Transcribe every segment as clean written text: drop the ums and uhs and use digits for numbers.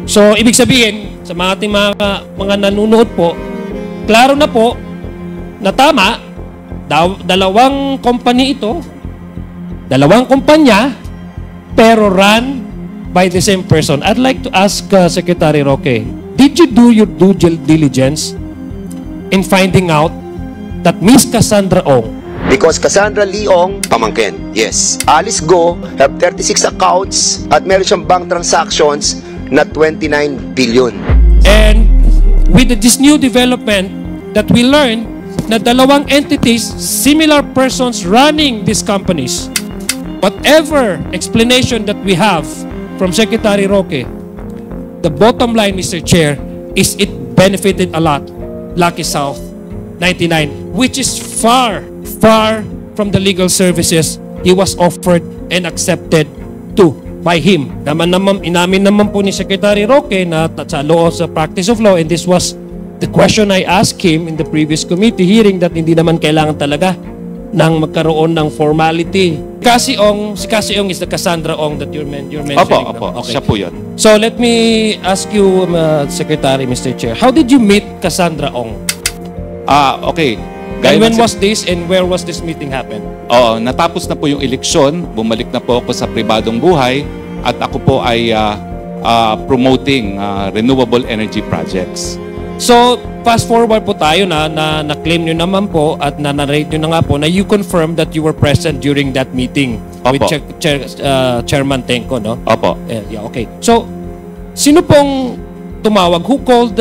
So, ibig sabihin, sa mga ating mga nanonood po, klaro na po na tama, dalawang company ito, dalawang kumpanya, pero run by the same person. I'd like to ask Secretary Roque, did you do your due diligence in finding out that Miss Cassandra Ong, because Cassandra Leong, pamangkin, yes. Alice Go have 36 accounts at meron siyang bank transactions na 29 billion. and with this new development that we learned na dalawang entities, similar persons running these companies, whatever explanation that we have from Secretary Roque, the bottom line, Mr. Chair, is it benefited a lot Lucky South 99, which is far from the legal services he was offered and accepted to by him. Inamin naman po ni Secretary Roque na sa law, sa practice of law, and this was the question I asked him in the previous committee hearing, that hindi naman kailangan talaga nang magkaroon ng formality. Si Cassie Ong is the Cassandra Ong that you're mentioning. Opo, okay. Siya po yun. So let me ask you, Secretary, Mr. Chair, how did you meet Cassandra Ong? Okay. And when was this and where was this meeting happen? Natapos na po yung eleksyon, bumalik na po ako sa pribadong buhay, at ako po ay promoting renewable energy projects. So, fast forward po tayo na-claim nyo naman po at na-narrate nyo na nga po na you confirmed that you were present during that meeting with Chairman Tenco, no? Opo. Yeah, okay. So, sino pong tumawag? Who called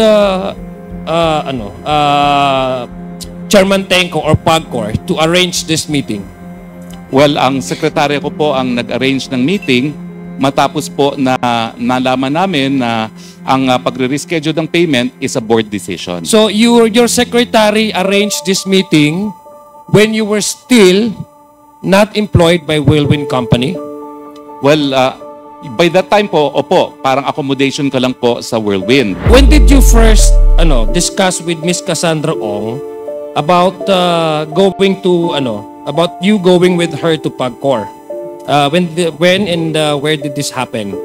Chairman Tenco or PAGCOR to arrange this meeting? Well, ang sekretary ko po ang nag-arrange ng meeting matapos po na nalaman namin na ang pagre-reschedule ng payment is a board decision. So your secretary arranged this meeting when you were still not employed by Whirlwind Company? Well, by that time po, opo, parang accommodation ka lang po sa Whirlwind. When did you first discuss with Miss Cassandra Ong about about you going with her to PAGCOR? When and where did this happen?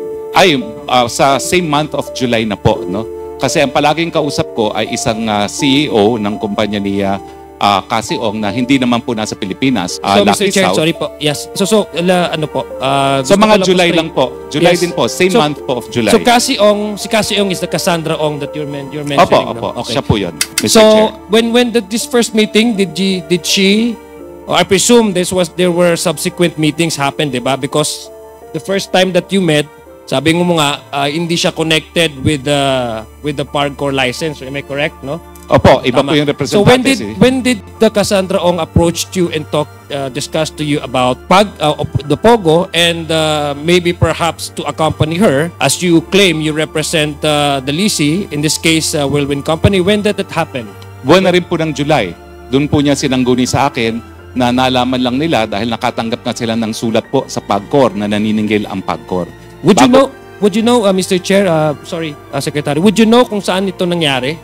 Sa same month of July na po, no? Kasi ang palaging kausap ko ay isang CEO ng kumpanya ni Cassie Ong na hindi naman po nasa Pilipinas. So, Lucky Mr. Chair, South. sorry po. Yes. So So mga July lang po. July din po. Same month po of July. So si Cassie Ong is the Cassandra Ong that you're mentioning. Opo. Okay. Siya po yun, Mr. So Chair. when did this first meeting, did she I presume there were subsequent meetings happen, di ba? Because the first time that you met, sabi mo nga, hindi siya connected with the PAGCOR license. Am I correct, no? Opo, iba po yung representative. So when did the Cassandra Ong approached you and discussed to you about the POGO and maybe perhaps to accompany her, as you claim you represent the leasee, in this case, Whirlwind Company? When did that happen? Buwan na rin po ng July. Doon po niya sinangguni sa akin na nalaman lang nila dahil nakatanggap na sila ng sulat po sa PAGCOR na naniningil ang PAGCOR. Would you know, Mr. Chair, Secretary, would you know kung saan ito nangyari?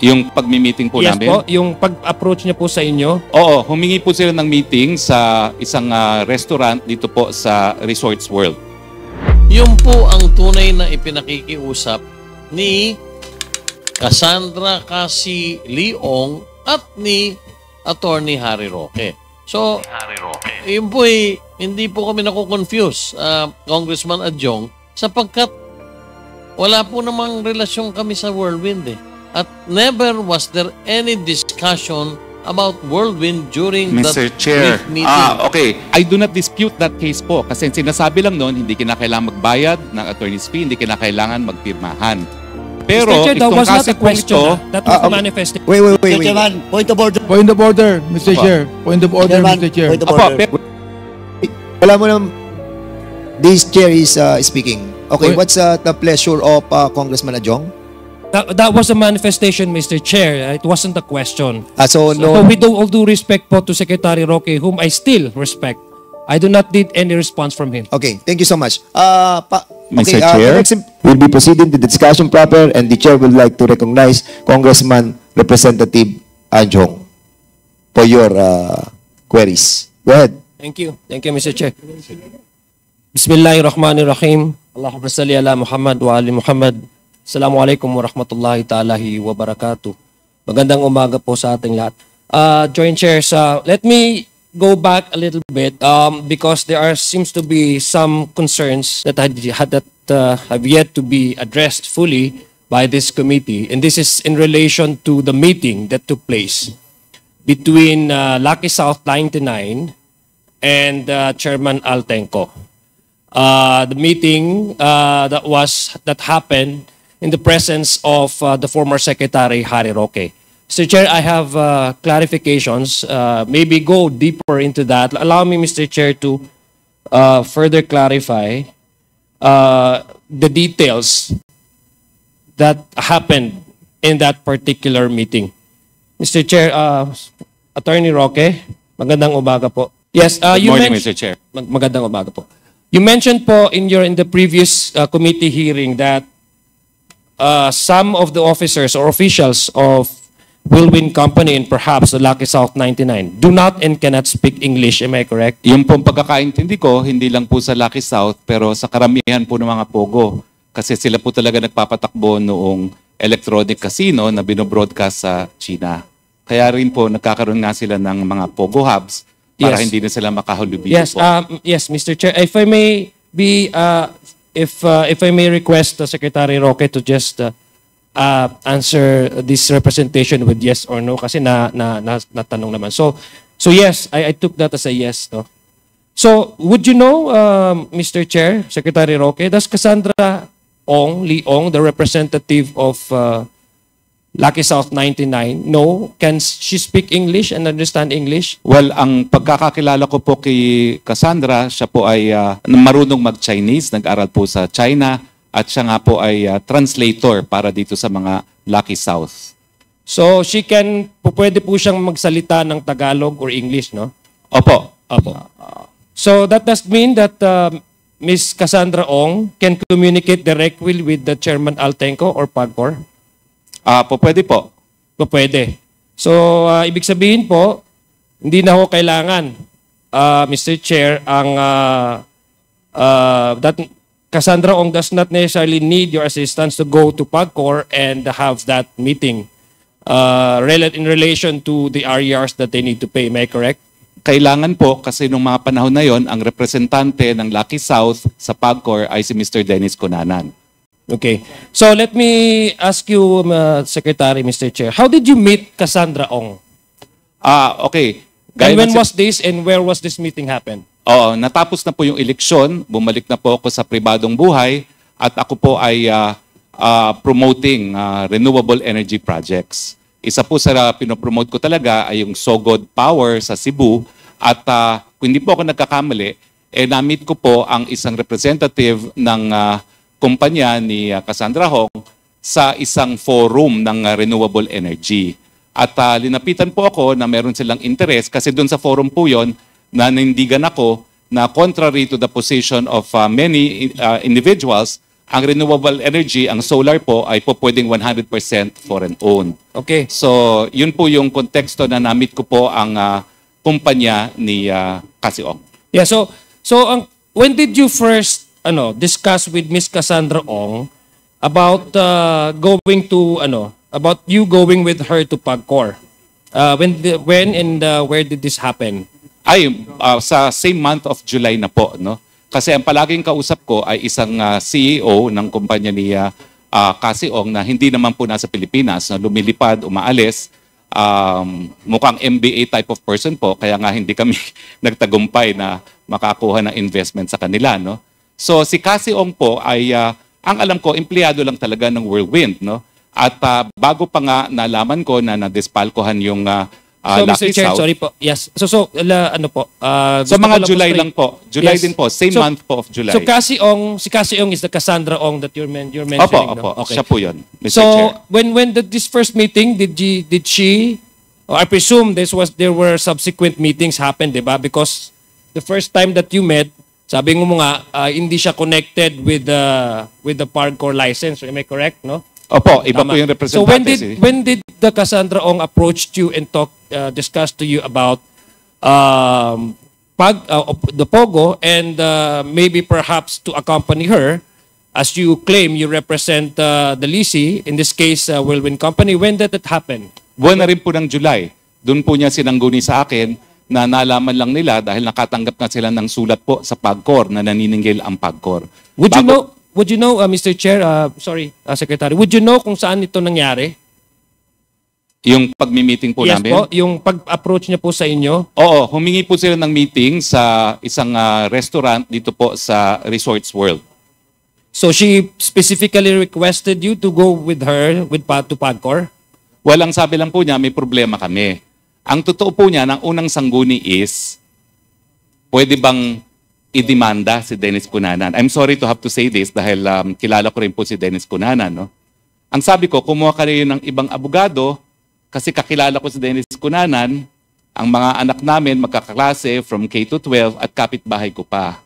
Yung pag-meeting po yes namin? Yes po, yung pag-approach niya po sa inyo? Oo, humingi po sila ng meeting sa isang restaurant dito po sa Resorts World. Yun po ang tunay na ipinakikiusap ni Cassandra Cassie Leong at ni Attorney Harry Roque. So, yun po hindi po kami nakukonfuse, Congressman Adjong, sapagkat wala po namang relasyon kami sa Whirlwind At never was there any discussion about Whirlwind during Mr. that Chair, meeting. Okay. I do not dispute that case po kasi sinasabi lang noon, hindi kinakailangan magbayad ng attorney's fee, hindi kinakailangan magpirmahan. Pero Mr. Chair, that itong was not kasi a question. po, That was manifested. Wait. Mr. Chairman, point of order. Point of order, Mr. Chair. Point of order, Chairman, Mr. Chair. point of Opo, order. Wala mo nang... This chair is speaking. Okay, Wait. what's the pleasure of Congressman Adjong? That was a manifestation, Mr. Chair. It wasn't a question. So, no... So with all due respect po to Secretary Roque, whom I still respect, I do not need any response from him. Okay, thank you so much. Mr. Chair? The next we'll be proceeding to the discussion proper and the chair would like to recognize Congressman Representative Adjong for your queries. Go ahead. Thank you. Thank you, Mr. Chair. Bismillahirrahmanirrahim. Allahumma salli ala Muhammad wa ali Muhammad. Assalamualaikum warahmatullahi ta'ala wa barakatuh. Magandang umaga po sa ating lahat. Joint Chairs, let me go back a little bit because seems to be some concerns that have yet to be addressed fully by this committee. And this is in relation to the meeting that took place between Lucky South 99 and Chairman Altenco. The meeting that happened in the presence of the former Secretary Harry Roque. Mr. Chair, I have clarifications. Maybe go deeper into that. Allow me, Mr. Chair, to further clarify the details that happened in that particular meeting. Mr. Chair, Attorney Roque, magandang umaga po. Yes, Good morning, Mr. Chair. Magandang umaga po. You mentioned po in the previous committee hearing that some of the officers or officials of Whirlwind Company and perhaps the Lucky South 99 do not and cannot speak English. Am I correct? Yung pong pagkakaintindi ko, hindi lang po sa Lucky South, pero sa karamihan po ng mga Pogo. Kasi sila po talaga nagpapatakbo noong electronic casino na binobroadcast sa China. Kaya rin po nagkakaroon nga sila ng mga Pogo hubs para Yes. hindi na sila makahulubi Yes, po. yes, Mr. Chair. If I may be, if I may request Secretary Roque to just answer this representation with yes or no, kasi natanong naman. So yes, I took that as a yes. No? So would you know, Mr. Chair, Secretary Roque, does Cassandra Leong, the representative of Lucky South 99, know, can she speak English and understand English? Well, ang pagkakakilala ko po kay Cassandra, siya po ay marunong mag-Chinese, nag-aral po sa China, at siya nga po ay translator para dito sa mga Lucky South. So pwede po siyang magsalita ng Tagalog or English, no? Opo. Opo. So that does mean that Ms. Cassandra Ong can communicate directly with the Chairman Altenco or PAGCOR? Pwede po. Pwede. So, ibig sabihin po, hindi na ho kailangan, Mr. Chair, that Cassandra Ong does not necessarily need your assistance to go to PAGCOR and have that meeting in relation to the RERs that they need to pay. Am I correct? Kailangan po kasi nung mga panahon na yon, ang representante ng Lucky South sa PAGCOR ay si Mr. Dennis Cunanan. Okay. So let me ask you, Secretary, Mr. Chair, how did you meet Cassandra Ong? Okay. And when was this and where was this meeting happen? Natapos na po yung eleksyon, bumalik na po ako sa pribadong buhay at ako po ay promoting renewable energy projects. Isa po sa pinopromote ko talaga ay yung Sogod Power sa Cebu at kung hindi po ako nagkakamali, na-meet ko po ang isang representative ng kumpanya ni Cassandra Ong sa isang forum ng renewable energy. At linapitan po ako na meron silang interest kasi doon sa forum po yon na nanindigan ako na contrary to the position of many individuals, ang renewable energy, ang solar po ay po pwedeng 100% foreign owned. Okay. So, yun po yung konteksto na na-meet ko po ang kumpanya ni Cassie Ong. Yeah, so when did you first discuss with Miss Cassandra Ong about about you going with her to PAGCOR? When and where did this happen? Sa same month of July na po, no? Kasi ang palaging kausap ko ay isang CEO ng kumpanya ni Cassie Ong na hindi naman po nasa Pilipinas, na lumilipad, umaalis. Mukhang MBA type of person po, kaya nga hindi kami nagtagumpay na makakuha ng investment sa kanila, no? So si Cassie Ong po ay, ang alam ko, empleyado lang talaga ng Whirlwind, no? At bago pa nga nalaman ko na na-dispalkohan yung So, Lucky Mr. Chair, South. sorry po. Yes. So ano po? So gusto mga ko lang July po lang po. July Yes. din po. Same So- month po of July. So si Cassie Ong is the Cassandra Ong that you're mentioning, Opo, no? opo. Siya po yun, Mr. So Chair. when this first meeting, did she I presume there were subsequent meetings happened, 'di ba? Because the first time that you met, sabi mo nga hindi siya connected with the PAGCOR license. Am I correct, no? Opo, iba Tama. po yung So representante. when did the Cassandra Ong approached you and discussed to you about the Pogo and maybe perhaps to accompany her as you claim you represent the leasee, in this case, Whirlwind Company. When did it happen? Buwan na rin po ng July. Doon po niya sinangguni sa akin na nalaman lang nila dahil nakatanggap na sila ng sulat po sa PAGCOR na naniningil ang PAGCOR. Would you know, Mr. Chair, Secretary, would you know kung saan ito nangyari? Yung pagmi-meeting po Yes namin? po, yung pag-approach niya po sa inyo? Oo, humingi po sila ng meeting sa isang restaurant dito po sa Resorts World. So she specifically requested you to go with her to PAGCOR? Walang sabi lang po niya, may problema kami. Ang totoo po niya, ng unang sangguni is, pwede bang idemanda si Dennis Cunanan? I'm sorry to have to say this dahil kilala ko rin po si Dennis Cunanan. No? Ang sabi ko, kumuha ka rin ng ibang abogado kasi kakilala ko si Dennis Cunanan, ang mga anak namin magkakaklase from K to 12 at kapitbahay ko pa.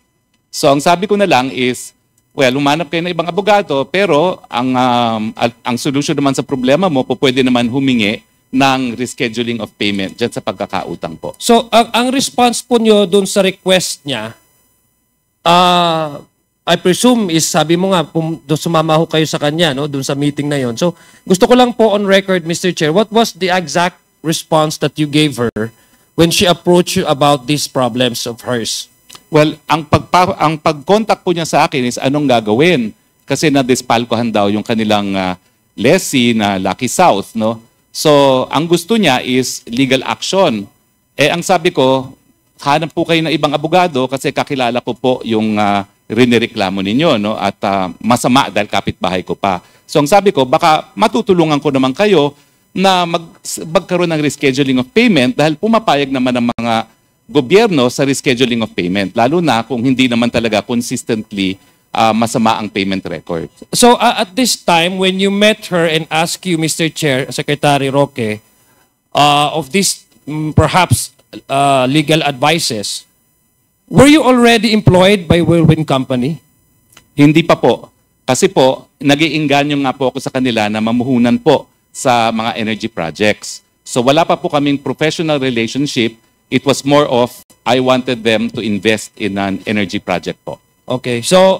So ang sabi ko na lang is, well, humanap kayo ng ibang abogado, pero ang solution naman sa problema mo, pwede naman humingi ng rescheduling of payment dyan sa pagkakautang po. So, ang response po nyo dun sa request niya, I presume is, sabi mo nga, sumama ho kayo sa kanya, no, dun sa meeting na yon. So, gusto ko lang po on record, Mr. Chair, what was the exact response that you gave her when she approached you about these problems of hers? Well, ang pag-contact po niya sa akin is anong gagawin? Kasi na-dispalkohan daw yung kanilang lessee na Lucky South, no? So, ang gusto niya is legal action. Eh, ang sabi ko, hanap po kayo ng ibang abogado kasi kakilala ko po yung rinireklamo ninyo, no? At masama dahil kapitbahay ko pa. So, ang sabi ko, baka matutulungan ko naman kayo na magkaroon ng rescheduling of payment dahil pumapayag naman ng mga gobyerno sa rescheduling of payment, lalo na kung hindi naman talaga consistently masama ang payment record. So at this time, when you met her and asked you, Mr. Chair, Secretary Roque, of these perhaps legal advices, were you already employed by Whirlwind Company? Hindi pa po. Kasi po, nag-iinganyo nga po ako sa kanila na mamuhunan po sa mga energy projects. So wala pa po kaming professional relationship. It was more of, I wanted them to invest in an energy project po. Okay. So,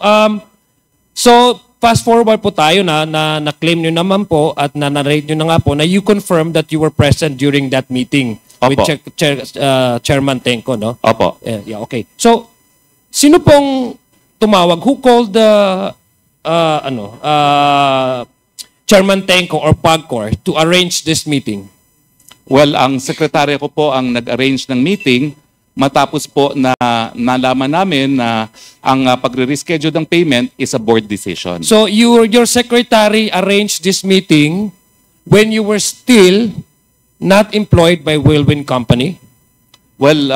fast forward po tayo na claim nyo naman po at na-narrate nyo na nga po na you confirmed that you were present during that meeting with Opo. Chairman Tenco, no? Opo. Yeah, okay. So, sino pong tumawag? Who called the Chairman Tenco or PAGCOR to arrange this meeting? Well, ang sekretary ko po ang nag-arrange ng meeting matapos po na nalaman namin na ang pagre-reschedule ng payment is a board decision. So your secretary arranged this meeting when you were still not employed by Whirlwind Company? Well,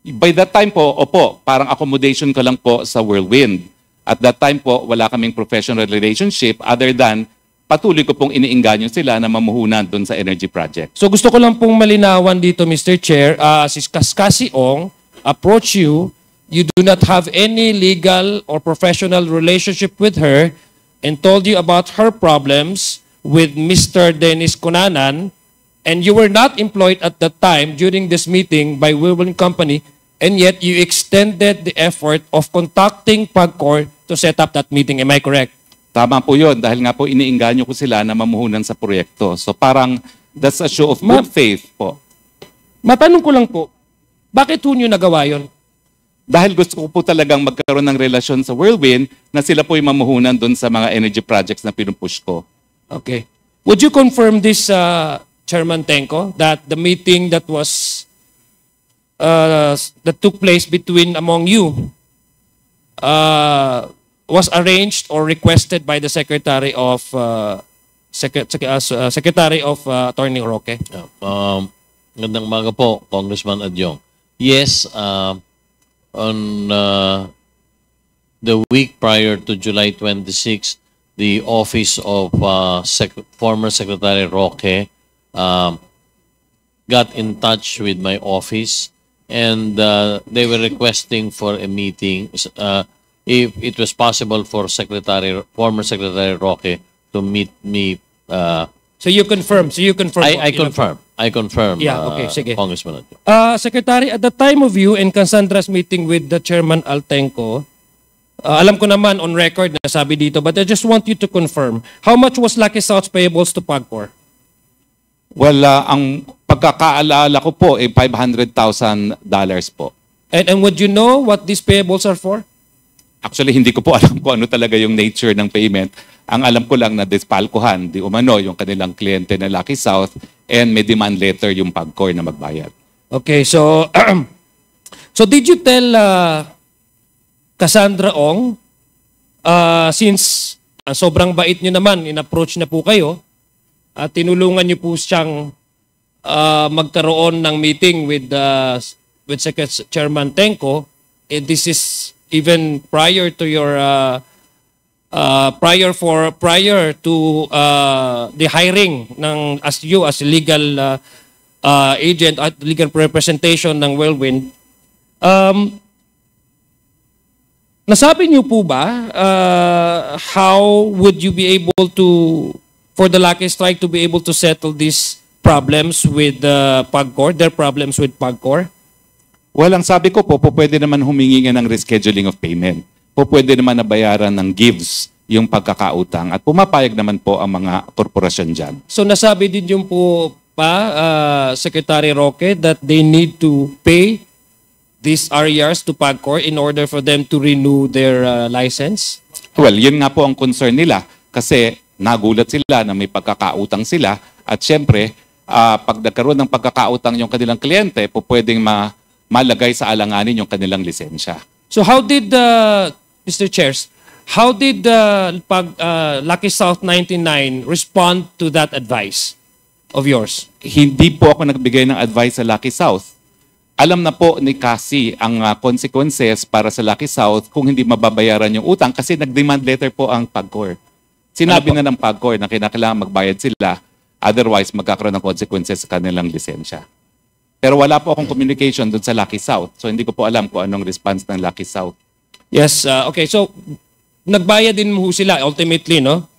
by that time po, opo, parang accommodation ko lang po sa Whirlwind. At that time po, wala kaming professional relationship other than patuloy ko pong iniinganyo sila na mamuhunan doon sa energy project. So gusto ko lang pong malinawan dito, Mr. Chair, si Kaskasi Ong approach you, you do not have any legal or professional relationship with her and told you about her problems with Mr. Dennis Cunanan, and you were not employed at that time during this meeting by Whirlwind Company, and yet you extended the effort of contacting PAGCOR to set up that meeting. Am I correct? Tama po yun, dahil nga po iniinganyo ko sila na mamuhunan sa proyekto. So parang that's a show of good faith po. Matanong ko lang po, bakit ho nyo nagawa yun? Dahil gusto ko po talagang magkaroon ng relasyon sa Whirlwind na sila po yung mamuhunan doon sa mga energy projects na pinupush ko. Okay. Would you confirm this, Chairman Tenco, that the meeting that took place among you was arranged or requested by the Secretary of Attorney Roque? Magandang umaga po, Congressman Adyong. Yes, on the week prior to July 26, the office of former Secretary Roque got in touch with my office, and they were requesting for a meeting. If it was possible for former Secretary Roque to meet me. So you confirm. I confirm. Yeah, okay, sige. Congressman. Secretary, at the time of you and Cassandra's meeting with the Chairman Altenco, Alam ko naman on record na sabi dito, but I just want you to confirm. How much was Lucky South's payables to PAGCOR? Well, ang pagkakaalala ko po ay $500,000 po. And would you know what these payables are for? Actually, hindi ko po alam kung ano talaga yung nature ng payment. Ang alam ko lang na dispalkuhan, di umano, yung kanilang kliyente na Lucky South, and may demand letter yung PAGCOR na magbayad. Okay, so so did you tell Cassandra Ong, since sobrang bait nyo naman, in-approach na po kayo, at tinulungan nyo po siyang magkaroon ng meeting with Chairman Tenko, this is even prior to your prior to the hiring ng as legal agent at legal representation ng Whirlwind. Nasabi niyo po ba how would you be able to, for the Lucky Strike to be able to settle these problems with PAGCOR, their problems with PAGCOR? Well, ang sabi ko po, pwede naman humingi ng rescheduling of payment. Pwede naman nabayaran ng gives yung pagkakautang at pumapayag naman po ang mga korporasyon dyan. So nasabi din yung po pa, Secretary Roque, that they need to pay these RERs to PAGCOR in order for them to renew their license? Well, yun nga po ang concern nila kasi nagulat sila na may pagkakautang sila at syempre, pag nagkaroon ng pagkakautang yung kanilang kliyente, pwedeng malagay sa alanganin yung kanilang lisensya. So how did, Mr. Chairs, how did Lucky South 99 respond to that advice of yours? Hindi po ako nagbigay ng advice sa Lucky South. Alam na po ni Cassie ang consequences para sa Lucky South kung hindi mababayaran yung utang kasi nag-demand letter po ang PAGCOR. Sinabi na ng PAGCOR na kinakailangan magbayad sila, otherwise magkakaroon ng consequences sa kanilang lisensya. Pero wala po akong communication doon sa Lucky South. So hindi ko po alam kung anong response ng Lucky South. Yes, okay. So nagbayad din mo sila ultimately, no?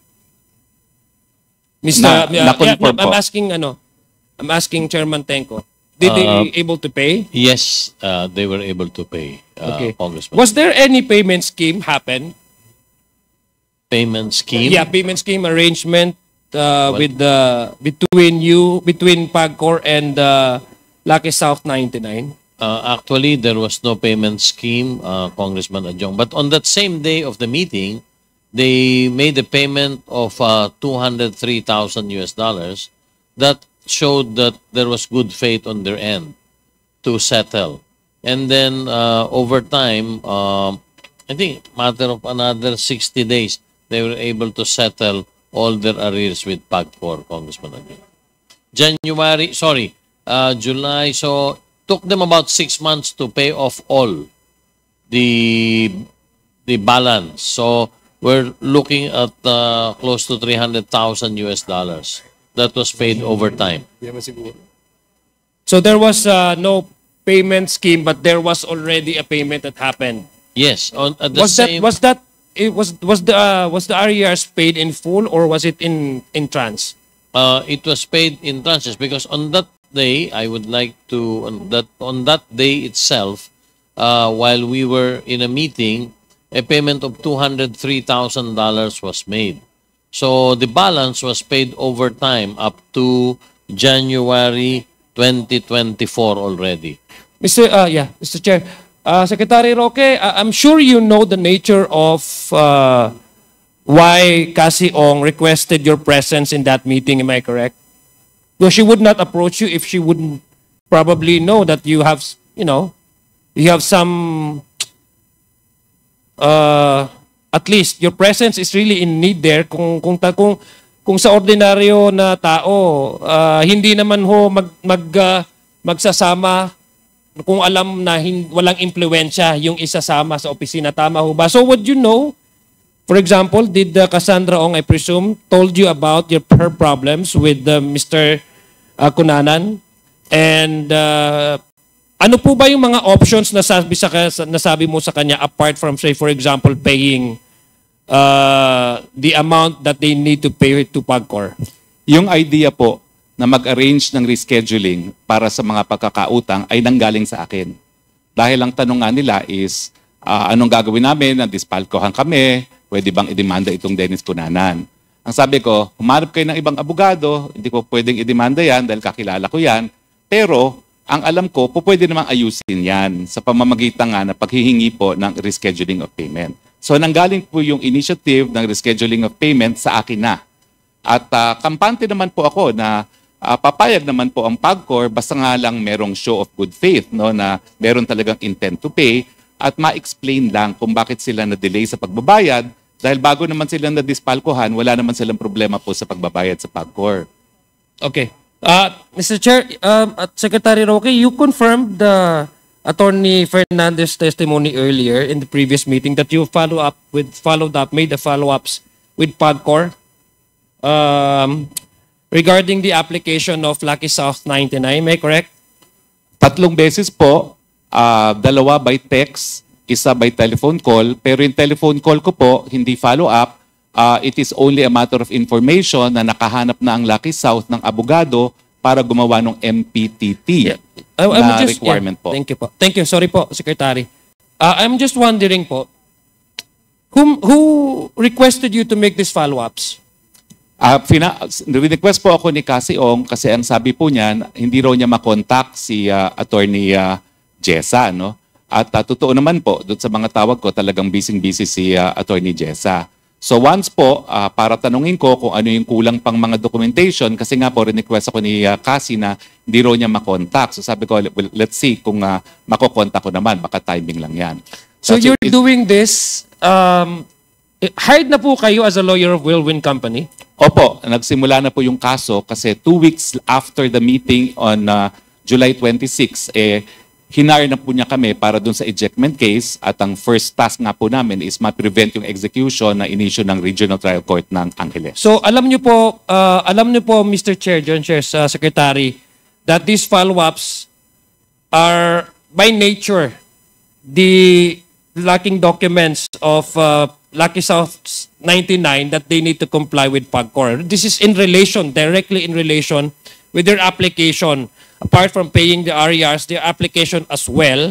Mr. Na-confirm po. I'm asking Chairman Tenko. Did they able to pay? Yes, they were able to pay, Okay. Congressman. Was there any payment scheme happen? Payment scheme? Yeah, payment scheme arrangement with between PAGCOR and Lucky South 99? Actually, there was no payment scheme, Congressman Adjong. But on that same day of the meeting, they made a payment of $203,000 that showed that there was good faith on their end to settle. And then over time, I think matter of another 60 days, they were able to settle all their arrears with PAGCOR, Congressman Adjong. July, so took them about 6 months to pay off all the balance. So we're looking at close to $300,000 that was paid over time. So there was no payment scheme, but there was already a payment that happened. Yes, at the same. Was the arrears paid in full or was it in trans? It was paid in tranches because on that day, I would like to on that day itself, while we were in a meeting, a payment of $203,000 was made. So the balance was paid over time up to January 2024 already. Mr. Chair, Secretary Roque, I'm sure you know the nature of why Cassie Ong requested your presence in that meeting. Am I correct? Well, she would not approach you if she wouldn't probably know that you have, you have some, at least your presence is really in need there. Kung sa ordinaryo na tao, hindi naman ho magsasama kung alam na walang impluwensya yung isasama sa opisina. Tama ho ba? So would you know, for example, did Cassandra Ong, I presume, told you about her problems with Mr. Cunanan? And ano po ba yung mga options na nasabi mo sa kanya apart from, say, for example, paying the amount that they need to pay to PAGCOR? Yung idea po na mag-arrange ng rescheduling para sa mga pagkakautang ay nanggaling sa akin. Dahil ang tanong nga nila is, anong gagawin namin? Nadispalkohan kami. Pwede bang idemanda itong Dennis Cunanan? Ang sabi ko, humanap kayo ng ibang abogado. Hindi ko pwedeng idemanda yan dahil kakilala ko yan. Pero ang alam ko, pwede namang ayusin yan sa pamamagitan nga na paghihingi po ng rescheduling of payment. So nanggaling po yung initiative ng rescheduling of payment sa akin na. At kampante naman po ako na papayag naman po ang PAGCOR basta nga lang merong show of good faith, no, na meron talagang intent to pay at ma-explain lang kung bakit sila na-delay sa pagbabayad dahil bago naman sila na-dispalkohan, wala naman silang problema po sa pagbabayad sa PAGCOR. Okay. Mr. Chair, at Secretary Roque, you confirmed the Attorney Fernandez testimony earlier in the previous meeting that you made the follow-ups with PAGCOR regarding the application of Lucky South 99, am I correct? 3 beses po, 2 by text, 1 by telephone call, pero yung telephone call ko po, hindi follow-up, it is only a matter of information na nakahanap na ang Lucky South ng abogado para gumawa ng MPTT na requirement po. Thank you po. Thank you. Sorry po, Secretary. I'm just wondering po, who requested you to make these follow-ups? Request po ako ni Cassie Ong kasi ang sabi po niya, hindi raw niya makontak si Attorney Jessa, no? At totoo naman po, doon sa mga tawag ko, talagang busy-busy si Attorney Jessa. So once po, para tanungin ko kung ano yung kulang pang mga documentation, kasi nga po, request ako ni Cassie na hindi raw niya makontak. So sabi ko, well, let's see kung makokontak ko naman, baka timing lang yan. So you're doing this, hired na po kayo as a lawyer of Whirlwind Company? Opo, nagsimula na po yung kaso kasi 2 weeks after the meeting on July 26, hinire na po niya kami para dun sa ejectment case at ang first task nga po namin is ma-prevent yung execution na inisyu ng Regional Trial Court ng Angeles. So alam niyo po, Mr. Chair, John Chair, Secretary, that these follow-ups are by nature the lacking documents of Lucky South 99 that they need to comply with PAGCOR. This is directly in relation with their application. Apart from paying the RERs, their application as well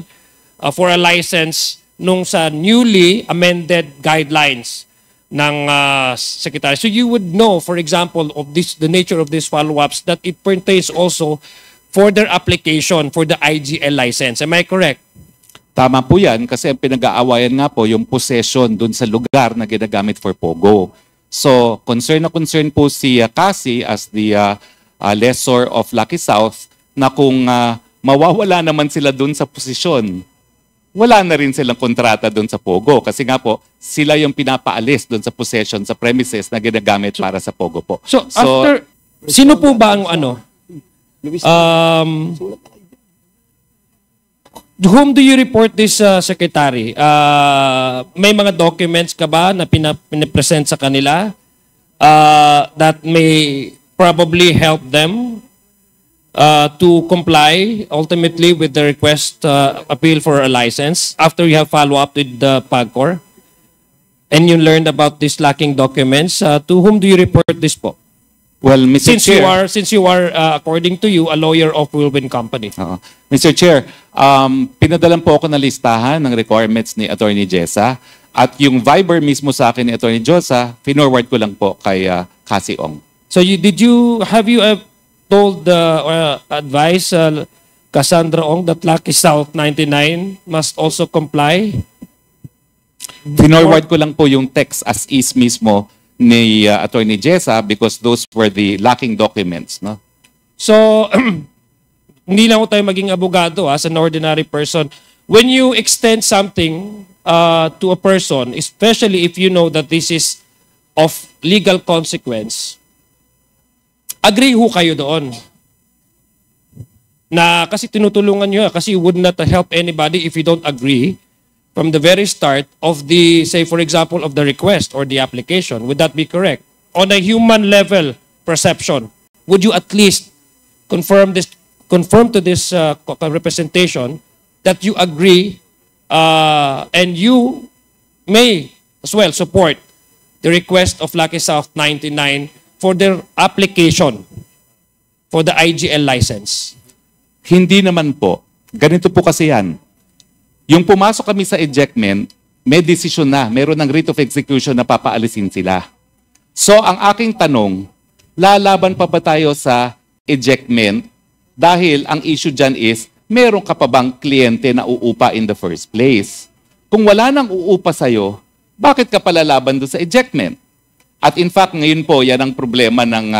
for a license nung sa newly amended guidelines ng Secretary. So you would know, for example, of the nature of these follow-ups that it pertains also for their application for the IGL license. Am I correct? Tama po yan kasi ang pinag-aawayan nga po yung possession dun sa lugar na ginagamit for POGO. So, concern po si Cassie as the lessor of Lucky South na kung mawawala naman sila dun sa posisyon, wala na rin silang kontrata dun sa POGO. Kasi nga po, sila yung pinapaalis dun sa possession, sa premises na ginagamit para sa POGO po. So after, sino po ba ang whom do you report this, Secretary? May mga documents ka ba na pinapresent sa kanila that may probably help them to comply ultimately with the request appeal for a license after you have follow-up with the PAGCOR? And you learned about these lacking documents. To whom do you report this po? Well, Mr. Chair, Since you are according to you, a lawyer of Whirlwind Company. Mr. Chair, pinadalan po ako ng listahan ng requirements ni Attorney Jessa at yung Viber mismo sa akin ni Attorney Jessa, finorward ko lang po kay Cassie Ong. So have you told advise Cassandra Ong that Lucky South 99 must also comply? Finorward ko lang po yung text as is mismo ni Attorney Jessa because those were the lacking documents, no? So, hindi lang tayo maging abogado as an ordinary person. When you extend something to a person, especially if you know that this is of legal consequence, agree ho kayo doon. Na kasi tinutulungan nyo, kasi you would not help anybody if you don't agree from the very start of the, say for example, of the request or the application. Would that be correct? On a human level perception, would you at least confirm to this representation that you agree and you may as well support the request of Lucky South 99 for their application for the IGL license? Hindi naman po. Ganito po kasi yan. Yung pumasok kami sa ejectment, may desisyon na, meron ng writ of execution na papaalisin sila. So ang aking tanong, lalaban pa ba tayo sa ejectment dahil ang issue dyan is, meron ka pa bang kliyente na uupa in the first place? Kung wala nang uupa sa'yo, bakit ka palalaban doon sa ejectment? At in fact, ngayon po, yan ang problema ng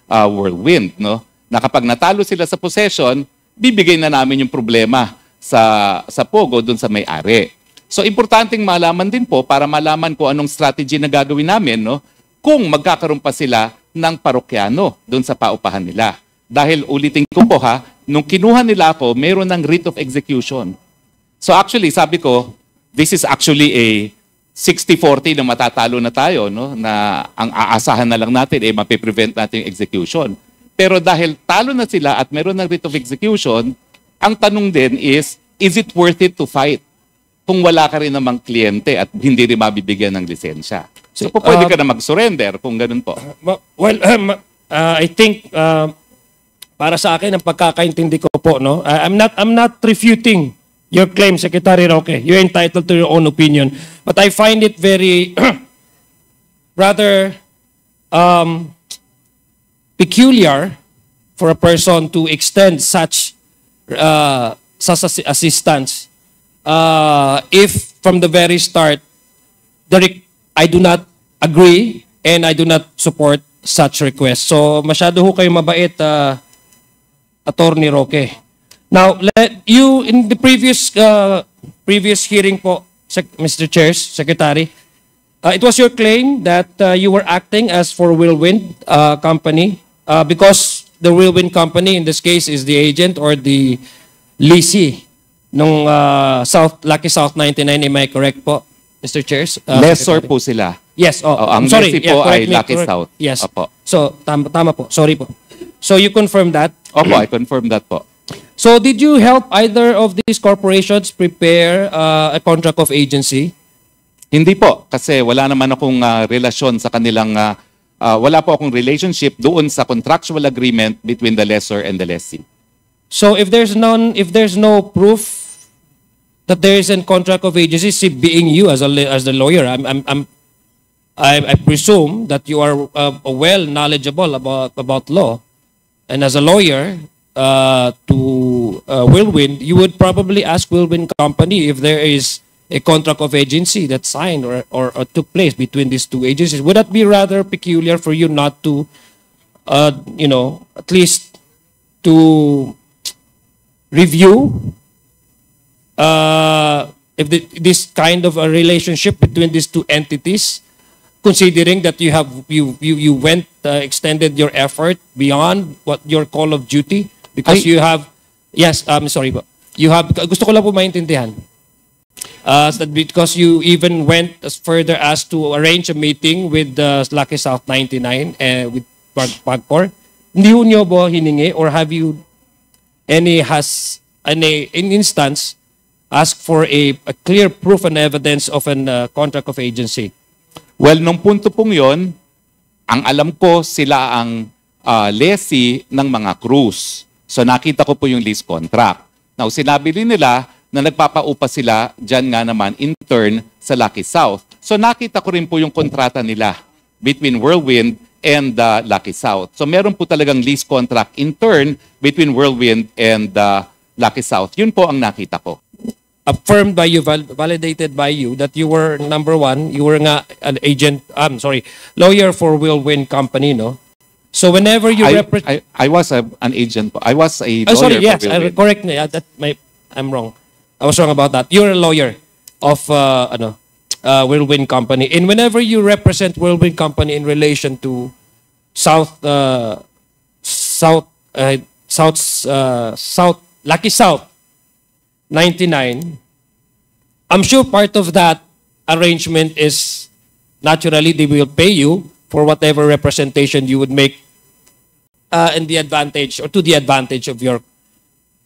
Whirlwind, no? Na kapag natalo sila sa possession, bibigay na namin yung problema sa Pogo doon sa may-ari. So, importanteng malaman din po para malaman ko anong strategy na gagawin namin, no? Kung magkakaroon pa sila ng parokyano doon sa paupahan nila. Dahil ulitin ko po ha, nung kinuha nila ako, mayroon ng writ of execution. So actually, sabi ko, this is actually a 60-40 na matatalo na tayo, no? Na ang aasahan na lang natin ay mapiprevent natin yung execution. Pero dahil talo na sila at meron ng writ of execution, ang tanong din is it worth it to fight kung wala ka rin namang kliyente at hindi rin mabibigyan ng lisensya? So, pwede ka na mag-surrender kung ganun po. Well, I think para sa akin ang pagkakaintindi ko po, no, I'm not refuting your claim, Secretary Roque. You're entitled to your own opinion, but I find it very rather peculiar for a person to extend such assistance if from the very start I do not agree and I do not support such request. So masyado ho kayo mabait, Attorney Roque. Now, in the previous hearing po, Mr. Chairs, Secretary, it was your claim that you were acting as for Whirlwind Company because the Whirlwind Company in this case is the agent or the leasee nung Lucky South 99. Am I correct po, Mr. Chairs? Lessor Secretary? po sila. Yes, ang sorry. leasee po ay correct me, Lucky correct. South. Yes. Opo. So, tama po. Sorry po. So, you confirm that? Opo, I confirm that po. So, did you help either of these corporations prepare a contract of agency? Hindi po, kasi wala naman akong relasyon sa kanilang, wala po akong relationship doon sa contractual agreement between the lessor and the lessee. So, if there's no proof that there is a contract of agency, being you as the lawyer, I presume that you are well knowledgeable about law, and as a lawyer to Whirlwind, you would probably ask Whirlwind Company if there is a contract of agency that signed or took place between these two agencies. Would that be rather peculiar for you not to, at least to review if this kind of a relationship between these two entities, considering that you went extended your effort beyond what your call of duty because you have sorry po, you have, gusto ko lang po maintindihan because you even went as further as to arrange a meeting with Lucky South 99 with PAGCOR. Hindi ho nyo ba hiningi or have you in instance ask for a clear proof and evidence of a contract of agency? Well, nung punto pong yon, ang alam ko sila ang lessee ng mga cruise. So nakita ko po yung lease contract. Now, sinabi rin nila na nagpapaupa sila dyan nga naman in turn sa Lucky South. So nakita ko rin po yung kontrata nila between Whirlwind and Lucky South. So meron po talagang lease contract in turn between Whirlwind and Lucky South. Yun po ang nakita ko. Affirmed by you, validated by you, that you were, number one, you were nga an agent, lawyer for Whirlwind Company, no? So whenever you represent... I was an agent po. I was a lawyer sorry, yes, for Whirlwind. correct me. I'm wrong. I was wrong about that. You're a lawyer of Whirlwind Company. And whenever you represent Whirlwind Company in relation to Lucky South 99, I'm sure part of that arrangement is naturally they will pay you for whatever representation you would make in the advantage or to the advantage of your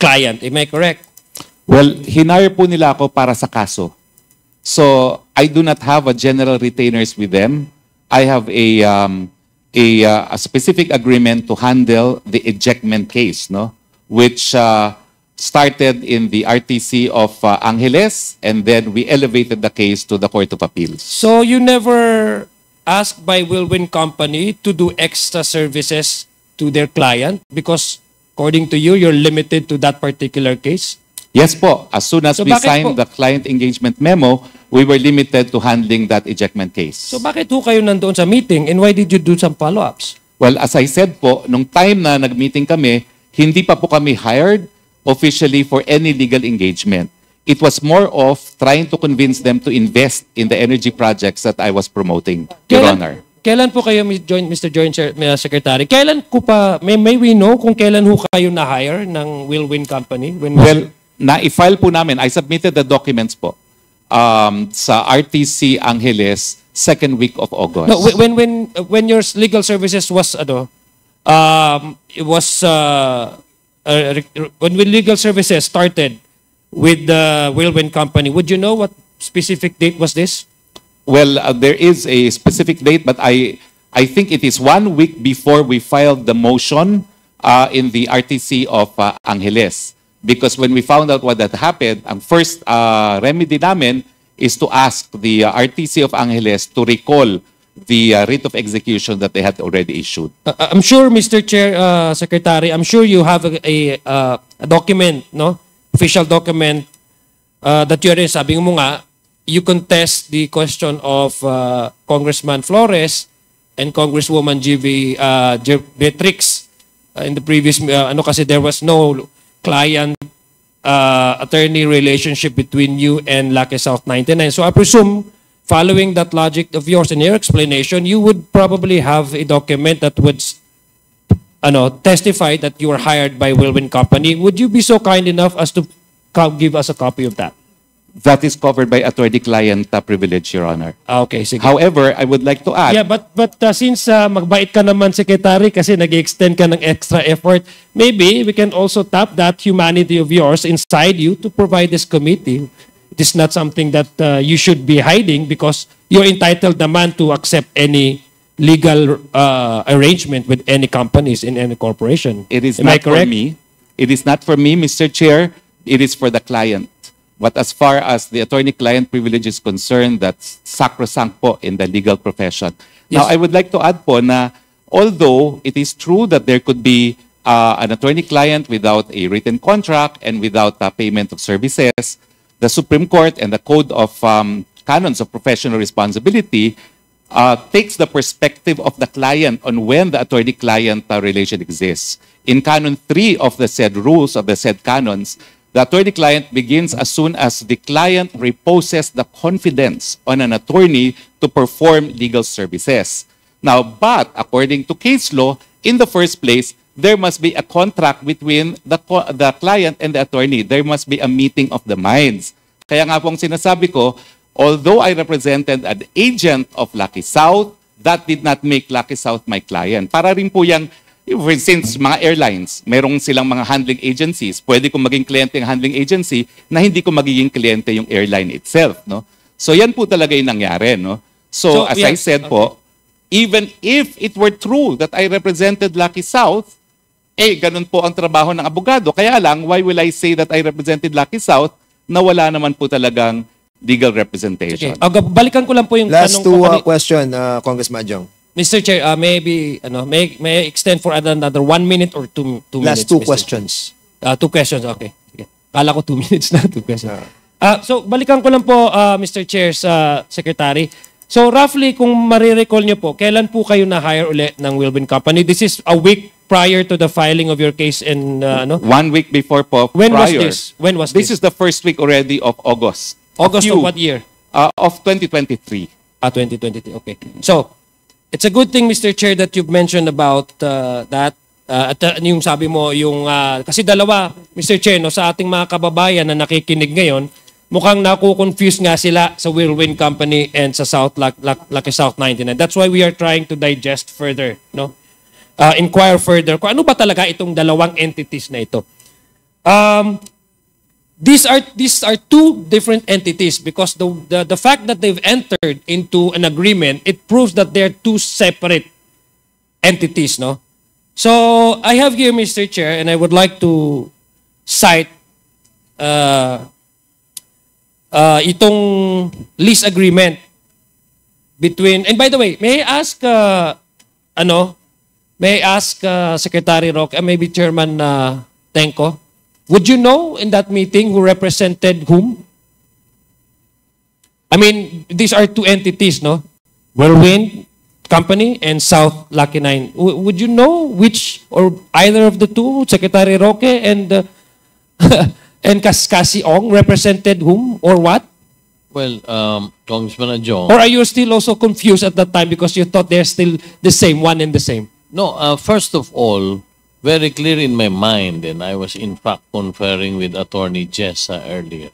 client. Am I correct? Well, hinire po nila ako para sa kaso. So, I do not have a general retainers with them. I have a specific agreement to handle the ejectment case, no? Which started in the RTC of Angeles, and then we elevated the case to the Court of Appeals. So you never asked by Wilwin Company to do extra services to their client because according to you, you're limited to that particular case? Yes po. As soon as So we bakit signed po? the client engagement memo, we were limited to handling that ejectment case. So bakit ho kayo nandoon sa meeting and why did you do some follow-ups? Well, as I said po, nung time na nag-meeting kami, hindi pa po kami hired officially for any legal engagement. It was more of trying to convince them to invest in the energy projects that I was promoting, Your Honor. Kailan po kayo, Mr. Joint Secretary, kailan ko pa, may we know kung kailan ho kayo na-hire ng Wilwin Company? Well, na-file po namin. I submitted the documents po sa RTC Angeles second week of August. No, when your legal services was when legal services started with the Wilwin Company, would you know what specific date was this? Well, there is a specific date, but I think it is 1 week before we filed the motion in the RTC of Angeles. Because when we found out what had happened, ang first remedy namin is to ask the RTC of Angeles to recall the writ of execution that they had already issued. I'm sure, Mr. Chair, Secretary, I'm sure you have a document, no? Official document that you are sabi mo nga, you contest the question of Congressman Flores and Congresswoman Beatrix in the previous, kasi there was no client attorney relationship between you and Lucky South 99. So I presume, following that logic of yours and your explanation, you would probably have a document that would testify that you were hired by Wilwin Company. Would you be so kind enough as to give us a copy of that? That is covered by attorney-client privilege, Your Honor. Okay, sige. However, I would like to add... Yeah, but since magbait ka naman, Secretary, kasi nag-extend ka ng extra effort, maybe we can also tap that humanity of yours inside you to provide this committee. It is not something that you should be hiding because you're entitled naman to accept any legal arrangement with any companies in any corporation. It is Am I not for correct? me. It is not for me, Mr. Chair. It is for the client. But as far as the attorney-client privilege is concerned, that's sacrosanct po in the legal profession. Now, Yes. I would like to add po na although it is true that there could be an attorney-client without a written contract and without payment of services, the Supreme Court and the Code of Canons of Professional Responsibility takes the perspective of the client on when the attorney-client relation exists. In Canon 3 of the said rules of the said canons, the attorney-client begins as soon as the client reposes the confidence on an attorney to perform legal services. Now, but according to case law, in the first place, there must be a contract between the client and the attorney. There must be a meeting of the minds. Kaya nga pong sinasabi ko, although I represented an agent of Lucky South, that did not make Lucky South my client. Para rin po yung since mga airlines, merong silang mga handling agencies, pwede kong maging kliyente ng handling agency na hindi ko magiging kliyente yung airline itself, no? So yan po talaga yung nangyari, no? So as I said po, even if it were true that I represented Lucky South, ganun po ang trabaho ng abogado. Kaya lang, why will I say that I represented Lucky South na wala naman po talagang legal representation? Okay. Balikan ko lang po yung Last tanong ko two kanina. question, Congressman Jong. Mr. Chair, may I extend for another 1 minute or two minutes? Last two Mr. questions. Chair? 2 questions, okay. Sige. Kala ko 2 minutes na, 2 questions. So, balikan ko lang po, Mr. Chair, sa Secretary. So, roughly, kung marirecall nyo po, kailan po kayo na-hire ulit ng Wilwin Company? This is a week prior to the filing of your case in, 1 week before po, When was prior. this? When was This this? is the first week already of August. August of what year? Of 2023. 2023, okay. So, it's a good thing, Mr. Chair, that you've mentioned about that. At yung sabi mo, yung, kasi dalawa, Mr. Chair, no, sa ating mga kababayan na nakikinig ngayon, mukhang naku-confuse nga sila sa Wilwin Company and sa Lucky South 99. That's why we are trying to digest further, no? Inquire further kung ano ba talaga itong dalawang entities na ito. These are two different entities because the fact that they've entered into an agreement, it proves that they're two separate entities, no? So I have here, Mr. Chair, and I would like to cite itong lease agreement between, and by the way, may I ask, Secretary Roque, maybe Chairman Tenko, would you know in that meeting who represented whom? I mean, these are two entities, no? Whirlwind Company and South Lucky Nine. Would you know which or either of the two, Secretary Roque and and Cassie Ong, represented whom or what? Well, Congressman Adjong. Or are you still also confused at that time because you thought they're still the same, one and the same? No, first of all, very clear in my mind, and I was in fact conferring with Attorney Jessa earlier.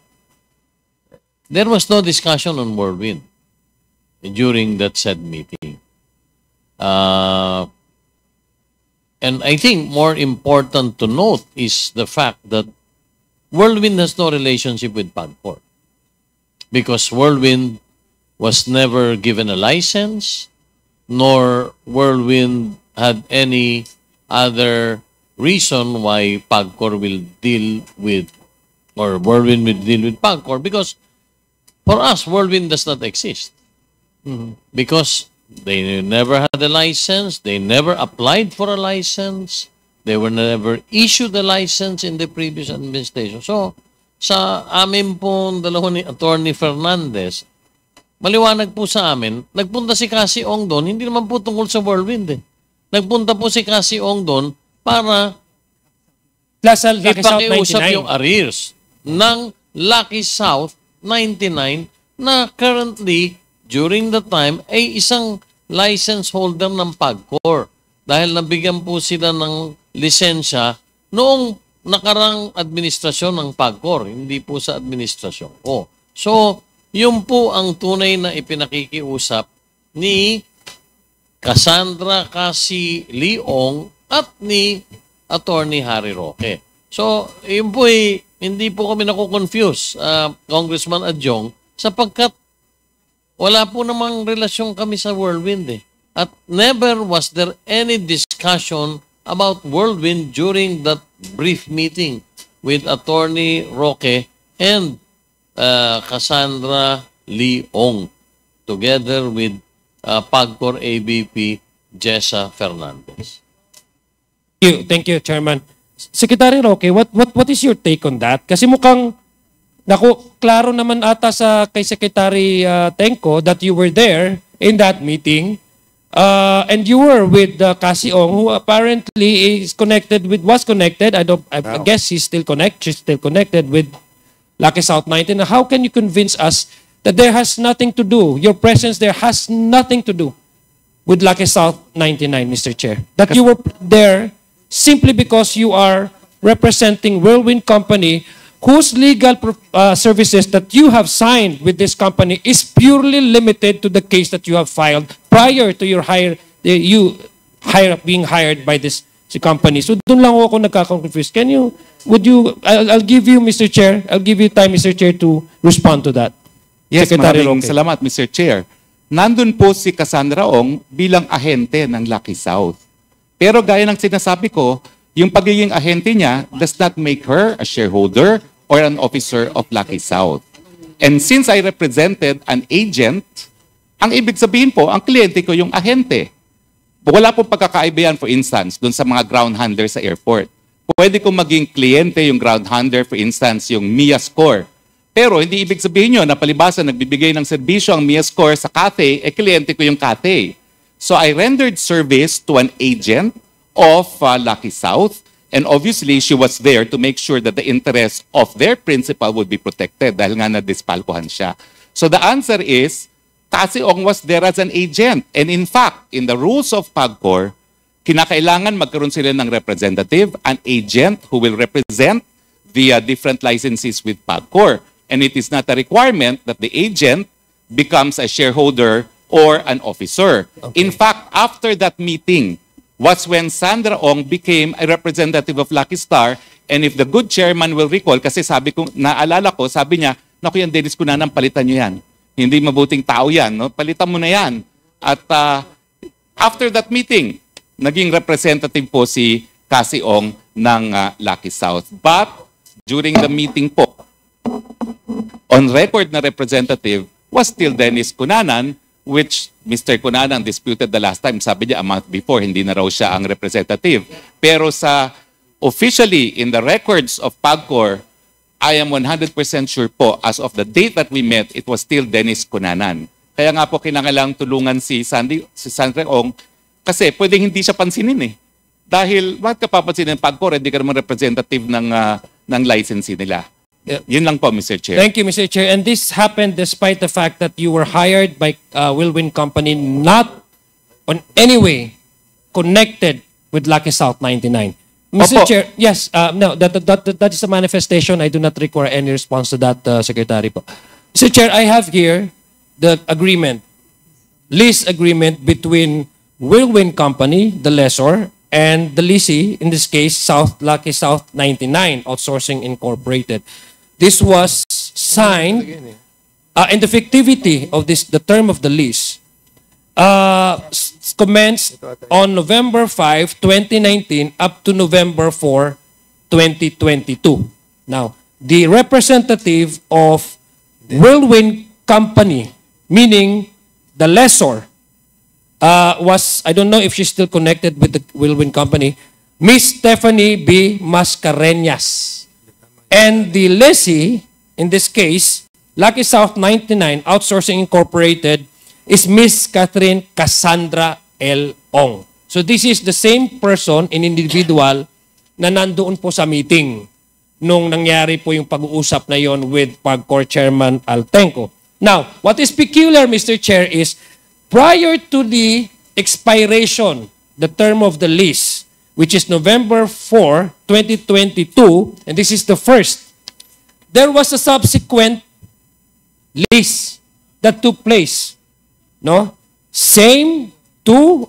There was no discussion on Whirlwind during that said meeting. And I think more important to note is the fact that Whirlwind has no relationship with PAGCOR because Whirlwind was never given a license, nor Whirlwind had any other reason why PAGCOR will deal with, or Whirlwind will deal with PAGCOR, because for us, Whirlwind does not exist. Because they never had a license, they never applied for a license, they were never issued a license in the previous administration. So, sa amin pong dalawa ni Attorney Fernandez, maliwanag po sa amin, nagpunta si Cassie Ong doon, hindi naman po tungkol sa Whirlwind eh. Nagpunta po si Cassie Ong doon para ipakiusap yung arrears ng Lucky South 99 na currently, during the time, ay isang license holder ng PAGCOR. Dahil nabigyan po sila ng lisensya noong nakarang administrasyon ng PAGCOR, hindi po sa administrasyon ko. So, yun po ang tunay na ipinakikiusap ni Cassandra Cassie Leong at ni Attorney Harry Roque. So, yun po hindi po kami nakukonfuse, Congressman Adjong, sapagkat wala po namang relasyon kami sa Whirlwind eh. At never was there any discussion about Whirlwind during that brief meeting with Attorney Roque and Cassandra Leong together with PAGCOR AVP Jessa Fernandez. Thank you, Chairman. Secretary Roque, what is your take on that? Kasi mukhang klaro naman ata kay Secretary Tenko that you were there in that meeting and you were with Cassie Ong, who apparently was connected. I guess she's still connected with Lucky South 19. How can you convince us that there has nothing to do, your presence there has nothing to do with Lucky South 99, Mr. Chair? That you were there simply because you are representing Whirlwind Company, whose legal services that you have signed with this company is purely limited to the case that you have filed prior to your being hired by this company. So doon lang ako nagka-confuse. I'll give you, Mr. Chair, I'll give you time, Mr. Chair, to respond to that. Yes, Secretary maraming Roque. salamat, Mr. Chair. Nandun po si Cassandra Ong bilang ahente ng Lucky South. Pero gaya ng sinasabi ko, yung pagiging ahente niya does not make her a shareholder or an officer of Lucky South. And since I represented an agent, ang ibig sabihin po, ang kliyente ko yung ahente. Wala pong pagkakaiba yan, for instance, dun sa mga ground handler sa airport. Pwede kong maging kliyente yung ground handler, for instance, yung Mia Score. Pero hindi ibig sabihin nyo na palibasa nagbibigay ng serbisyo ang Mia Score sa Cathay, kliyente ko yung Cathay. So I rendered service to an agent of Lucky South, and obviously she was there to make sure that the interests of their principal would be protected dahil nga na-dispalkuhan siya. So the answer is, Cassie Ong was there as an agent. And in fact, in the rules of PAGCOR, kinakailangan magkaroon sila ng representative, an agent who will represent the different licenses with PAGCOR. And it is not a requirement that the agent becomes a shareholder or an officer. Okay. In fact, after that meeting was when Sandra Ong became a representative of Lucky Star, and if the good chairman will recall, kasi sabi ko, naalala ko, sabi niya, naku yan, Dennis Cunanan, palitan niyo yan. Hindi mabuting tao yan, no? Palitan mo na yan. At after that meeting, naging representative po si Cassie Ong ng Lucky South. But during the meeting po, on record na representative was still Dennis Cunanan, which Mr. Cunanan disputed the last time. Sabi niya, a month before, hindi na raw siya ang representative. Pero sa officially in the records of PAGCOR, I am 100% sure po, as of the date that we met, it was still Dennis Cunanan. Kaya nga po kinakailangang tulungan si Sandra Ong kasi pwedeng hindi siya pansinin eh. Dahil bakit ka papansinin ng PAGCOR, hindi ka naman representative ng licensee nila. Yun lang po, Mr. Chair. Thank you, Mr. Chair. And this happened despite the fact that you were hired by Wilwin Company, not on any way connected with Lucky South 99. Mr. Opo. Chair, yes, no, that is a manifestation. I do not require any response to that, Secretary po. Mr. Chair, I have here the agreement, lease agreement between Wilwin Company, the lessor, and the leasee, in this case, Lucky South 99, Outsourcing Incorporated. This was signed, and the fictivity of the term of the lease commenced on November 5, 2019 up to November 4, 2022. Now, the representative of Wilwin Company, meaning the lessor, was, I don't know if she's still connected with the Wilwin Company, Miss Stephanie B. Mascareñas. And the lessee, in this case, Lucky South 99 Outsourcing Incorporated, is Miss Catherine Cassandra L. Ong. So this is the same person and individual na nandoon po sa meeting nung nangyari po yung pag-uusap na yon with PAGCOR Chairman Altenco. Now, what is peculiar, Mr. Chair, is prior to the expiration, the term of the lease, which is November 4, 2022, and this is the first, there was a subsequent lease that took place. No? Same two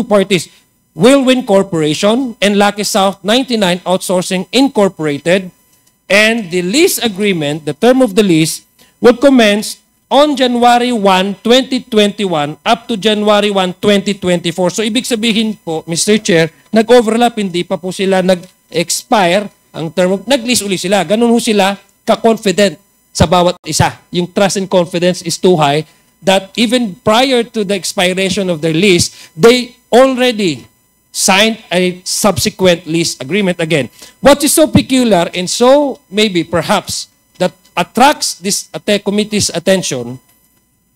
parties, Wilwin Corporation and Lucky South 99 Outsourcing Incorporated, and the lease agreement, the term of the lease, would commence on January 1, 2021 up to January 1, 2024. So ibig sabihin po, Mr. Chair, nag-overlap, hindi pa po sila nag-expire ang term of, nag-lease uli sila. Ganun ho sila ka-confident sa bawat isa. Yung trust and confidence is too high that even prior to the expiration of their lease, they already signed a subsequent lease agreement again. What is so peculiar and so maybe perhaps that attracts this committee's attention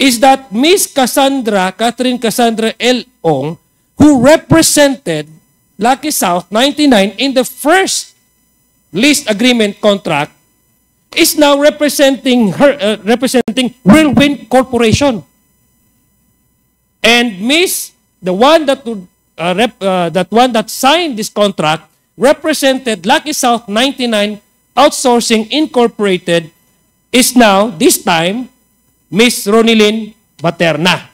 is that Miss Catherine Cassandra L. Ong, who represented Lucky South 99 in the first lease agreement contract, is now representing Wilwin Corporation. And the one that signed this contract represented Lucky South 99 Outsourcing Incorporated, is now, this time, Miss Ronilyn Baterna.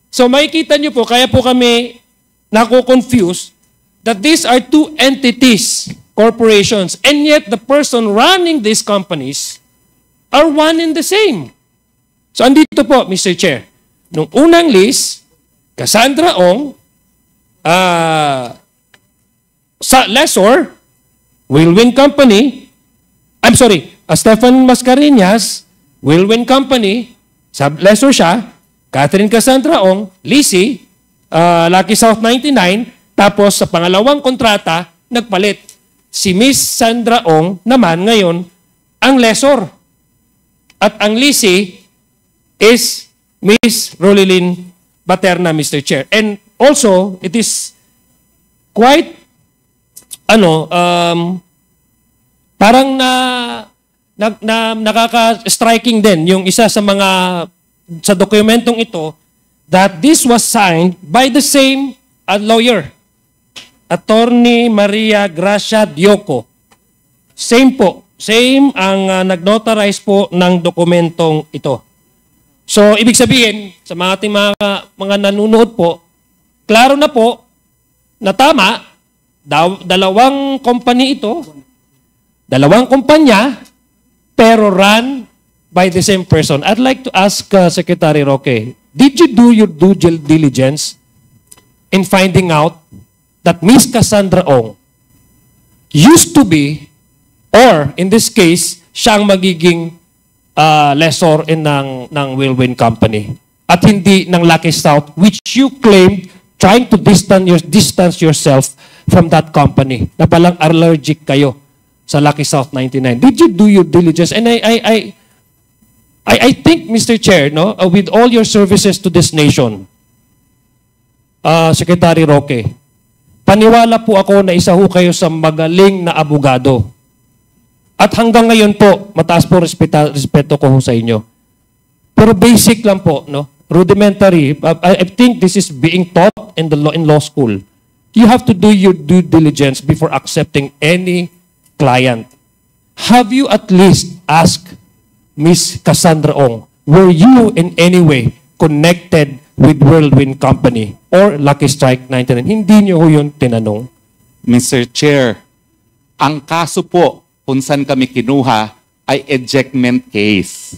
So makikita nyo po, kaya po kami nako-confuse that these are two entities, corporations, and yet the person running these companies are one and the same. So andito po, Mr. Chair, nung unang list, Cassandra Ong, sa lessor, Wilwin Company, Stephen Mascareñas, Wilwin Company, sub-lessor siya, Catherine Cassandra Ong, leasee, Lucky South 99, tapos sa pangalawang kontrata, nagpalit. Si Miss Sandra Ong naman ngayon, ang lessor. At ang leasee is Miss Ronilyn Baterna, Mr. Chair. And also, it is quite, parang nakaka-striking din yung isa sa dokumentong ito that this was signed by the same lawyer, Attorney Maria Gracia Dioco. Same po. Same ang nag-notarize po ng dokumentong ito. So, ibig sabihin, sa mga ating mga nanonood po, klaro na po na tama, dalawang company ito, dalawang kumpanya, pero run by the same person. I'd like to ask Secretary Roque, did you do your due diligence in finding out that Miss Cassandra Ong used to be, or in this case, siya ang magiging lessor ng Whirlwind Company. At hindi ng Lucky South, which you claimed trying to distance yourself from that company. Na palang allergic kayo sa Lucky South 99. Did you do your diligence? And I think, Mr. Chair, no, with all your services to this nation, Secretary Roque, paniwala po ako na isa ho kayo sa magaling na abogado. At hanggang ngayon po, mataas po respeto ko ho sa inyo. Pero basic lang po, no? Rudimentary. I think this is being taught in law school. You have to do your due diligence before accepting any client. Have you at least asked Miss Cassandra Ong, were you in any way connected with Whirlwind Company or Lucky Strike 99? Hindi niyo ho yun tinanong. Mr. Chair, ang kaso po kung saan kami kinuha ay ejectment case.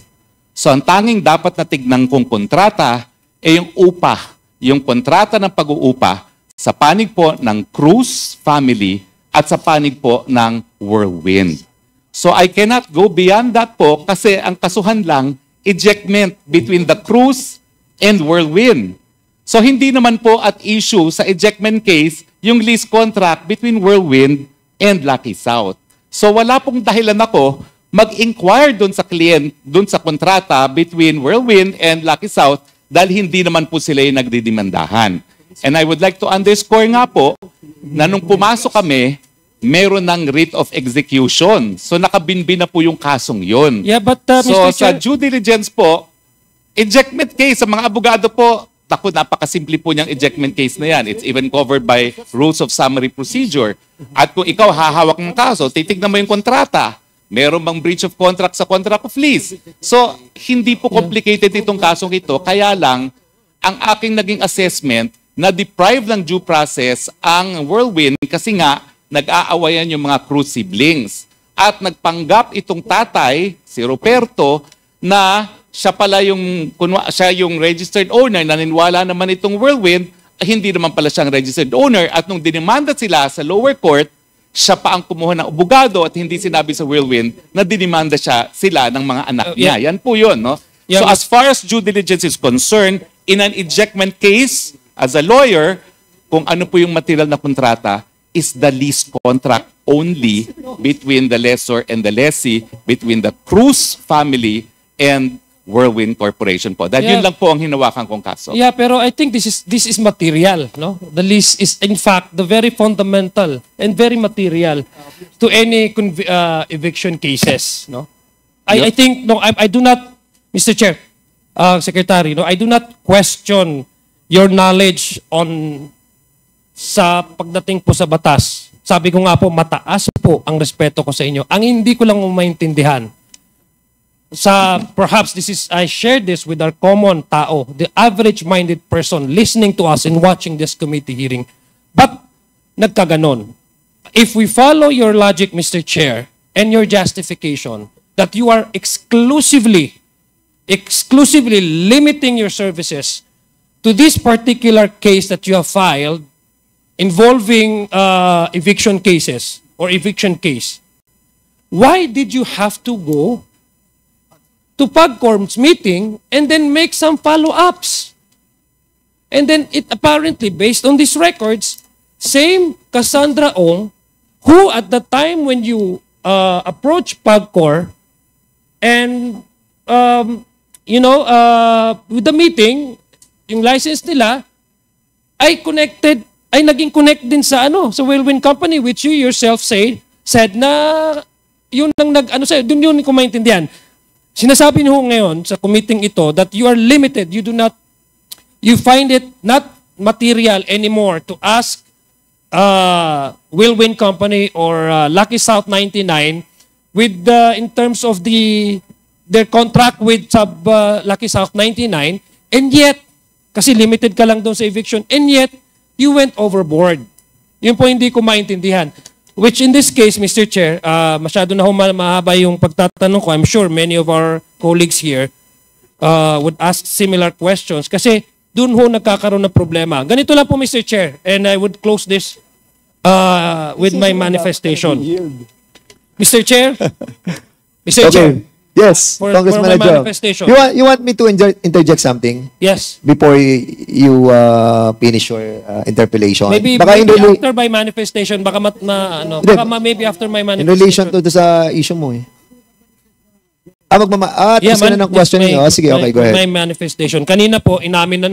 So ang tanging dapat na tignan kong kontrata ay yung upa, yung kontrata ng pag-uupa sa panig po ng Cruz family at sa panig po ng Whirlwind. So I cannot go beyond that po kasi ang kasuhan lang ejectment between the Cruz and Whirlwind. So hindi naman po at issue sa ejectment case yung lease contract between Whirlwind and Lucky South. So wala pong dahilan ako mag-inquire doon sa client, doon sa kontrata between Whirlwind and Lucky South dahil hindi naman po sila yung nagdidimandahan. And I would like to underscore nga po na nung pumasok kami, meron ng writ of execution. So nakabinbin na po yung kasong yon. Yeah, but So Mr. sa Chair, due diligence po, ejectment case sa mga abogado po, napakasimple po niyang ejectment case na yan. It's even covered by rules of summary procedure. At kung ikaw hahawak ng kaso, titignan mo yung kontrata. Meron bang breach of contract sa contract of lease? So, hindi po complicated itong kasong ito. Kaya lang, ang aking naging assessment na deprive ng due process ang Whirlwind kasi nga nag-aawayan yung mga Cruz siblings. At nagpanggap itong tatay, si Roberto, na siya pala siya yung registered owner, naniniwala naman itong Whirlwind, hindi naman pala siyang registered owner. At nung dinimanda sila sa lower court, siya pa ang kumuha ng abogado at hindi sinabi sa Whirlwind na dinimanda sila ng mga anak niya. Yan po yun, no? So as far as due diligence is concerned, in an ejectment case, as a lawyer, kung ano po yung material na kontrata, is the lease contract only between the lessor and the lessee, between the Cruz family and Whirlwind Corporation po. Dahil yun lang po ang hinawakan kong kaso. yeah, pero I think this is material, no? The lease is in fact the very fundamental and very material to any eviction cases, no? I think no, I do not, Mr. Chair, Secretary, no, I do not question your knowledge on sa pagdating po sa batas. Sabi ko nga po, mataas po ang respeto ko sa inyo. Ang hindi ko lang maintindihan, perhaps I shared this with our common tao, the average-minded person listening to us and watching this committee hearing. But nagkaganon. If we follow your logic, Mr. Chair, and your justification that you are exclusively limiting your services to this particular case that you have filed involving eviction cases or eviction case, why did you have to go to PAGCORP's meeting and then make some follow-ups? And then it apparently, based on these records, same Cassandra Ong, who at the time when you approached PAGCOR and, with the meeting, yung license nila, ay naging connect din sa Whirlwind Company, which you yourself said na yun ang doon yun ko maintindihan. Sinasabi niyo ngayon sa committee ito that you are limited, you find it not material anymore to ask Whirlwind Company or Lucky South 99 with in terms of their contract with Lucky South 99, and yet kasi limited ka lang doon sa eviction, and yet you went overboard. Yun po hindi ko maintindihan. Which in this case, Mr. Chair, masyado na mahaba yung pagtatanong ko. I'm sure many of our colleagues here would ask similar questions kasi doon ho nagkakaroon ng problema. Ganito lang po, Mr. Chair, and I would close this with my manifestation. Mr. Chair, Mr. Chair, Yes, for Congressman my Adjong. manifestation. You want me to interject something Yes. before you finish your interpellation? Maybe, Baka maybe in, after my manifestation, baka ano, Hindi. baka maybe after my in manifestation. relation to sa issue mo eh. Tapos na ng question niyo. Sige, okay, go ahead. My manifestation. Kanina po, inamin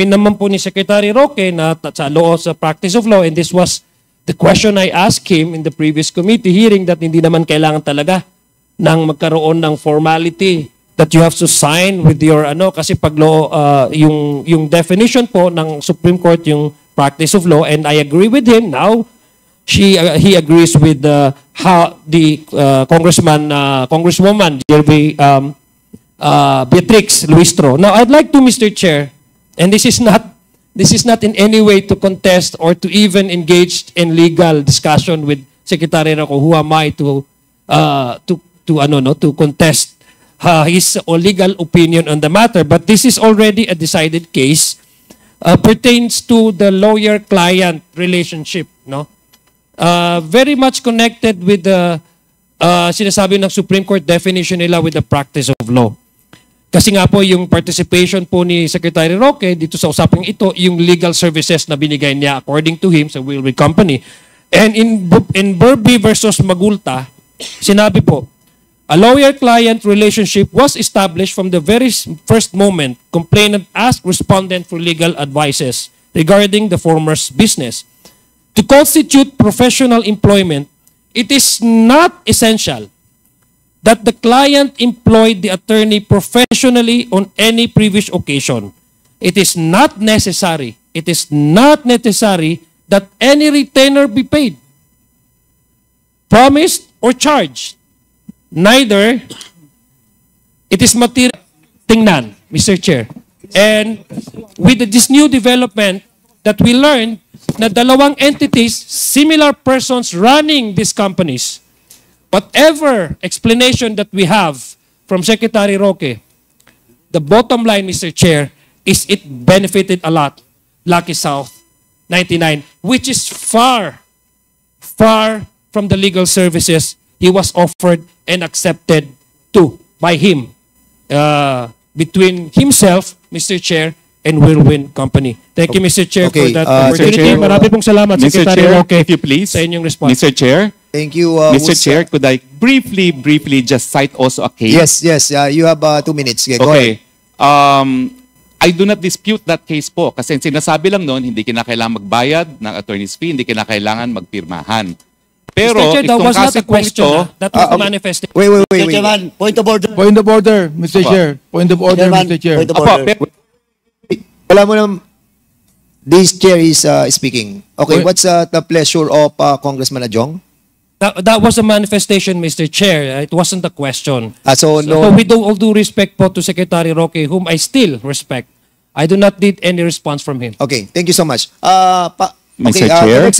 naman po ni Secretary Roque na sa law sa practice of law, and this was the question I asked him in the previous committee hearing, that hindi naman kailangan talaga ng magkaroon ng formality that you have to sign with your kasi pag law yung definition po ng Supreme Court yung practice of law, and I agree with him now. He agrees with how the Congresswoman Beatrix Luistro. Now I'd like to, Mr. Chair, and this is not in any way to contest or to even engage in legal discussion with Secretary Roque. Who am I to contest his legal opinion on the matter? But this is already a decided case, pertains to the lawyer-client relationship, no? Very much connected with the sinasabi ng Supreme Court definition nila with the practice of law. Kasi nga po yung participation po ni Secretary Roque dito sa usaping ito, yung legal services na binigay niya according to him sa Wheelway Company. And in Burby versus Magulta, sinabi po, a lawyer-client relationship was established from the very first moment complainant asked respondent for legal advices regarding the former's business. To constitute professional employment, it is not essential that the client employed the attorney professionally on any previous occasion. It is not necessary that any retainer be paid, promised, or charged. Neither it is material. Tingnan, Mr. Chair. And with this new development that we learned na dalawang entities, similar persons running these companies, whatever explanation that we have from Secretary Roque, the bottom line, Mr. Chair, is it benefited a lot Lucky South 99, which is far from the legal services he was offered and accepted by him between himself, Mr. Chair, and Whirlwind Company. Thank you, Mr. Chair, for Okay, that Mr. opportunity. Chair, Marami pong salamat, Mr. Secretary Chair, Roque, if you please, sa inyong response. Mr. Chair, Thank you, Mr. Chair, could I briefly just cite also a case? Yes. You have 2 minutes. Okay, go ahead. Okay. I do not dispute that case po kasi sinasabi lang noon, hindi kinakailangan magbayad ng attorney's fee, hindi kinakailangan magpirmahan. Pero Mr. Chair, that itong was not kasi a pong question. ito, That was a manifestation. Wait. Mr. Chairman, point of order. Point of order, Mr. Chair. Point of order, Chairman, Mr. Chair. point of Opo, order. Wala mo nang... This chair is speaking. Okay, Wait. what's the pleasure of Congressman Adjong? That was a manifestation, Mr. Chair. It wasn't a question. So, no... So with all due respect po to Secretary Roque, whom I still respect, I do not need any response from him. Okay, thank you so much. Mr. Chair?